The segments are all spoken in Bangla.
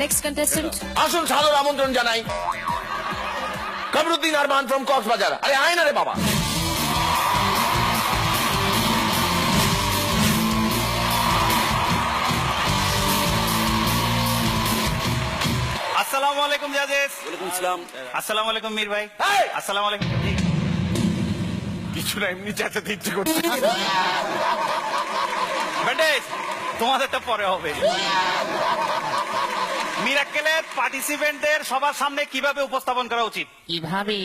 Next contestant. আসুন সাদর আমন্ত্রণ জানাই কামরুদ্দিন আরমান ফ্রম কক্সবাজার। আরে আয় না রে বাবা। আসসালামু আলাইকুম জাজেস। ওয়ালাইকুম আসসালাম। আসসালামু আলাইকুম মীর ভাই। এই! আসসালামু আলাইকুম। কিছু না, এমনি চেঁচাতে ইচ্ছে করছে। ব্যান্ডেজ তোমাদেরটা পরে হবে। মিরাক্কেলের পার্টিসিপেন্টদের সবার সামনে কিভাবে উপস্থাপন করা উচিত? কিভাবে?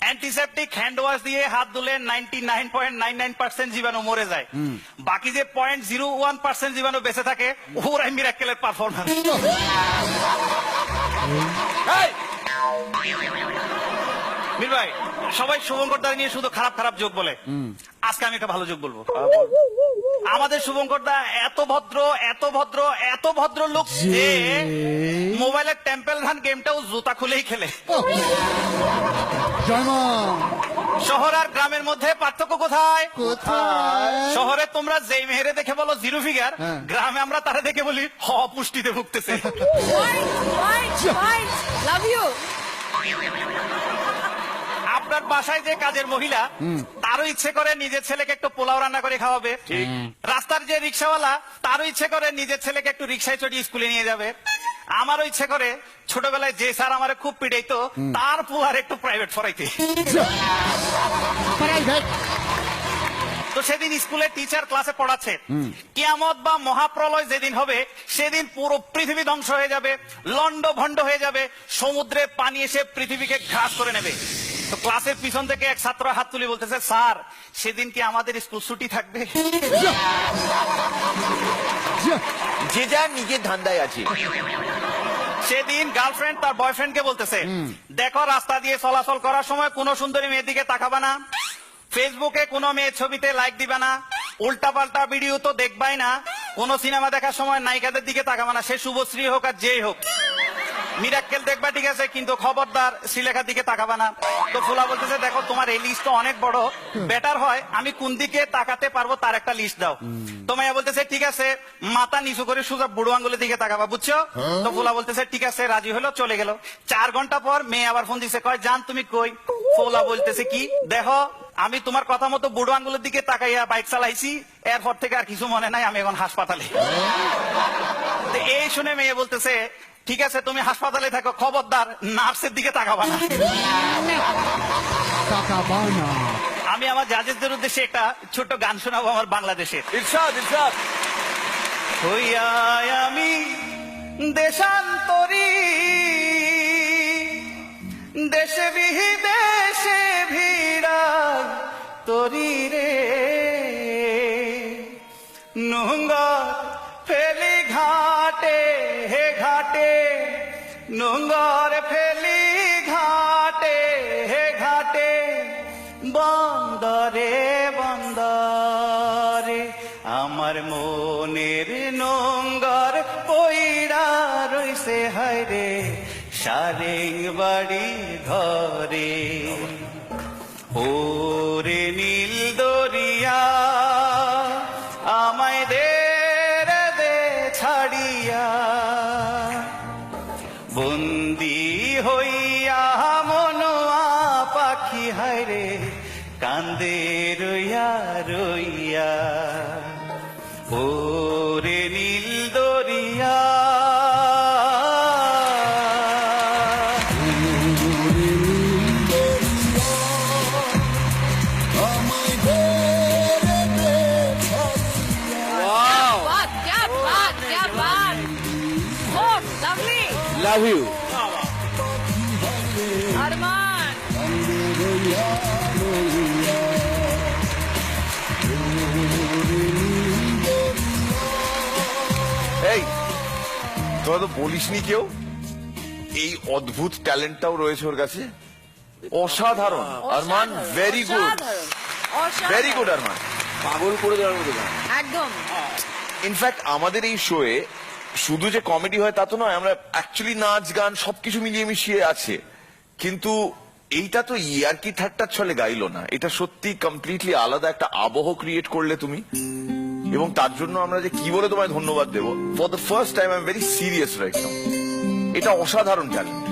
অ্যান্টিসেপটিক হ্যান্ড ওয়াশ দিয়ে হাত ধুলে 99.99% জীবাণু মরে যায়, বাকি যে 0.01% জীবাণু বেঁচে থাকে ওরাই মিরাক্কেলের পারফরম্যান্স। এই! মীর ভাই, সবাই শুভঙ্কর দা নিয়ে শুধু খারাপ খারাপ যোগ বলে, আজকে আমি একটা ভালো যোগ বলবো। আমাদের শুভঙ্কর দা এত ভদ্র এত ভদ্র এত ভদ্র লোক যে মোবাইলের টেম্পল রান গেমটাও জুতা খুলেই খেলে। শহর আর গ্রামের মধ্যে পার্থক্য কোথায়? শহরে তোমরা যেই মেহেরে দেখে বলো জিরো ফিগার, গ্রামে আমরা তারা দেখে বলি অপুষ্টিতে ভুগতেছে। Love you. আপনার বাসায় যে কাজের মহিলা, তারও ইচ্ছে করে নিজের ছেলেকে একটু পোলাও রান্না করে খাওয়াবে। রাস্তার যে রিক্সাওয়ালা, তারও ইচ্ছে করে নিজের ছেলেকে একটু রিক্সায় চড়িয়ে স্কুলে নিয়ে যাবে। আমারও ইচ্ছে করে ছোটবেলায় যে স্যার আমার খুব পিটাইতো, তার পোলার একটু প্রাইভেট পড়াইতে। তো সেদিন স্কুলে টিচার ক্লাসে পড়াচ্ছে, কিয়ামত বা মহাপ্রলয় যেদিন হবে সেদিন পুরো পৃথিবী ধ্বংস হয়ে যাবে, লন্ড ভন্ড হয়ে যাবে, সমুদ্রে পানি এসে পৃথিবীকে ঘাস করে নেবে। তো ক্লাসের পিছন থেকে এক ছাত্র হাত তুলে বলতেছে, স্যার সেদিন কি আমাদের স্কুল ছুটি থাকবে? যে যার নিজের ধান্দায় আছে। সেদিন গার্লফ্রেন্ড তার বয়ফ্রেন্ডকে বলতেছে, দেখো রাস্তা দিয়ে চলাচল করার সময় কোনো সুন্দরী মেয়ের দিকে তাকাবা না, ফেসবুকে কোনো মেয়ের ছবিতে লাইক দিবা না, উল্টা পাল্টা ভিডিও তো দেখবাই না, কোন সিনেমা দেখার সময় নায়িকাদের দিকে তাকাবা না, সে শুভশ্রী হোক আর যেই হোক। মিরাক্কেল দেখবা ঠিক আছে, কিন্তু খবরদার শ্রীলেখার দিকে তাকাবা না। তো ফুলা বলতেছে, দেখো তোমার এই লিস্ট তো অনেক বড়, বেটার হয় আমি কোন দিকে তাকাতে পারবো তার একটা লিস্ট দাও। তো মাইয়া বলতেছে, ঠিক আছে মাথা নিচু করে সোজা বুড়ো আঙ্গুলের দিকে তাকাবা, বুঝছো? তো ফুলা বলতেছে, ঠিক আছে, রাজি হলো, চলে গেল। 4 ঘন্টা পর মেয়ে আবার ফোন দিছে, কয় জান তুমি কই? ফুলা বলতেছে, কি দেখো আমি তোমার কথা মতো বুড়ো আঙ্গুলের দিকে তাকাইয়া বাইক চালাইছি, এরপর থেকে আর কিছু মনে নাই, আমি এখন হাসপাতালে। তো এই শুনে মেয়ে বলতেছে, ঠিক আছে তুমি হাসপাতালে থাকো, খবরদার নার্সের দিকে তাকাবা না। আমি আমার জাজেসদের উদ্দেশ্যে একটা ছোট্ট গান শোনাবো আমার বাংলাদেশের। ইরশাদ ইরশাদ। হইয়া আমি দেশান্তরী, দেশে বিদেশে ভিড়াই তরি রে, নোংর ফেলি ঘাটে হে ঘাটে, নোংর ফেলি ঘাটে হে ঘাটে, বন্দরে বন্দরে আমার মনের নোংর পইড়া রইছে হায়রে সারেং বাড়ি ঘরে। ওরে নীল দরিয়া আমায় দে রে দে ছাড়িয়া, বন্দি হইয়া মনোয়া পাখি হায়রে কান্দে রইয়া রইয়া। ওরে নীল দরিয়া লাভ ইউ। আরমান এই তোরা তো বলিসনি কেউ, এই অদ্ভুত ট্যালেন্টটাও রয়েছে ওর কাছে। অসাধারণ Arman, very good, very good Arman, পাগল করে দেওয়ার মতো। একদম। ইনফ্যাক্ট আমাদের এই শোয়ে শুধু যে কমেডি হয় তা তো নয়, আমরা অ্যাকচুয়ালি নাচ গান সবকিছু মিলিয়ে মিশিয়ে আছে। কিন্তু এইটা তো ইয়ার্কি ঠাট্টার ছলে গাইলো না, এটা সত্যি কমপ্লিটলি আলাদা একটা আবহ ক্রিয়েট করলে তুমি। এবং তার জন্য আমরা যে কি বলে তোমায় ধন্যবাদ দেবো, for the first time I am very serious right now. এটা অসাধারণ ট্যালেন্ট,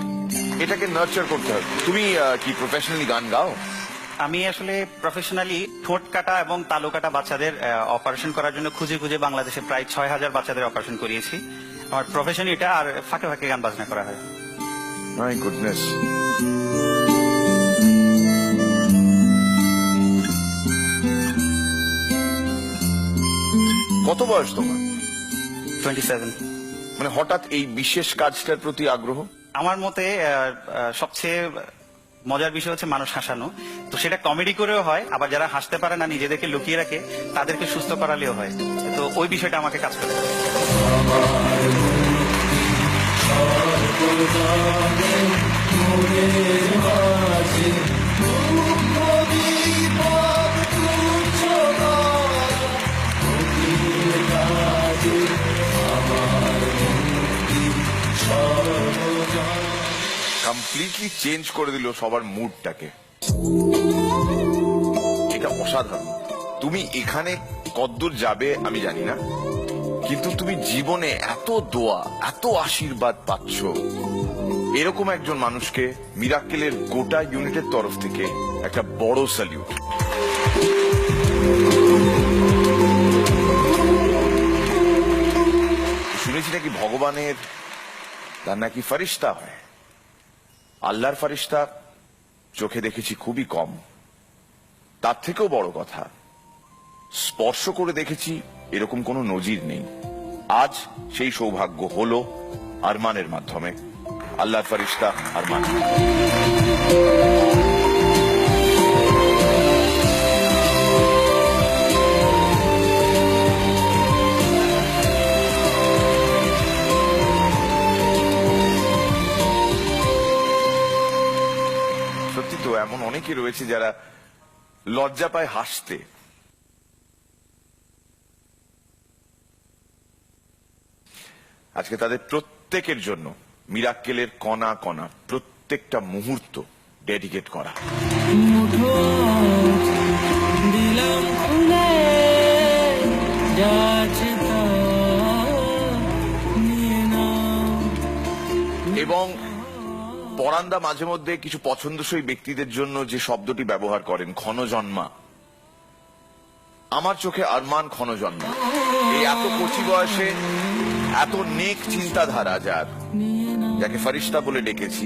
এটাকে নার্চার করতে হবে। তুমি কি প্রফেশনালি গান গাও? আমি আসলে প্রফেশনালি ঠোঁট কাটা এবং তালু কাটা বাচ্চাদের অপারেশন করার জন্য খুঁজে খুঁজে বাংলাদেশে প্রায় 6,000 বাচ্চাদের অপারেশন করিয়েছি। আমার প্রফেশন এটা, আর ফাঁকে ফাঁকে গান বাজনা করা হয়। My goodness. কত বয়স তোমার? 27। মানে হঠাৎ এই বিশেষ কাজটার প্রতি আগ্রহ? আমার মতে সবচেয়ে মজার বিষয় হচ্ছে মানুষ হাসানো। তো সেটা কমেডি করেও হয়, আবার যারা হাসতে পারে না, নিজেদেরকে লুকিয়ে রাখে, তাদেরকে সুস্থ করালেও হয়। তো ওই বিষয়টা আমাকে কাজ করে। কমপ্লিটলি চেঞ্জ করে দিল সবার মুডটাকে। এটা অসাধারণ। তুমি এখানে কতদূর যাবে আমি জানি না, কিন্তু তুমি জীবনে এত দোয়া, এত আশীর্বাদ পাচ্ছ। এরকম একজন মানুষকে মিরাক্কেলের গোটা ইউনিটের তরফ থেকে একটা বড় স্যালিউট। শুনেছি নাকি ভগবানের তার নাকি ফারিস্তা হয়। আল্লাহর ফারিস্তা চোখে দেখেছি খুবই কম, তার থেকেও বড় কথা স্পর্শ করে দেখেছি এরকম কোনো নজির নেই। আজ সেই সৌভাগ্য হলো আরমানের মাধ্যমে। আল্লাহর ফারিস্তা আরমান। সত্যি তো, এমন অনেকে রয়েছে যারা লজ্জা পায় হাসতে। আজকে তাদের প্রত্যেকের জন্য মিরাক্কেলের কণা কণা প্রত্যেকটা মুহূর্ত ডেডিকেট করা। এবং পরান্দা মাঝে মধ্যে কিছু পছন্দসই ব্যক্তিদের জন্য যে শব্দটি ব্যবহার করেন, ক্ষণজন্মা। আমার চোখে আরমান ক্ষণজন্মা। এই এত কচি বয়সে এত নেক চিন্তাধারা যার, যাকে ফারিস্তা বলে ডেকেছি,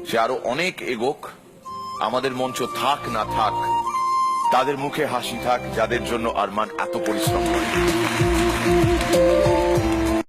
সে আরো অনেক এগোক। আমাদের মঞ্চ থাক না থাক, তাদের মুখে হাসি থাক যাদের জন্য আরমান এত পরিশ্রম করে।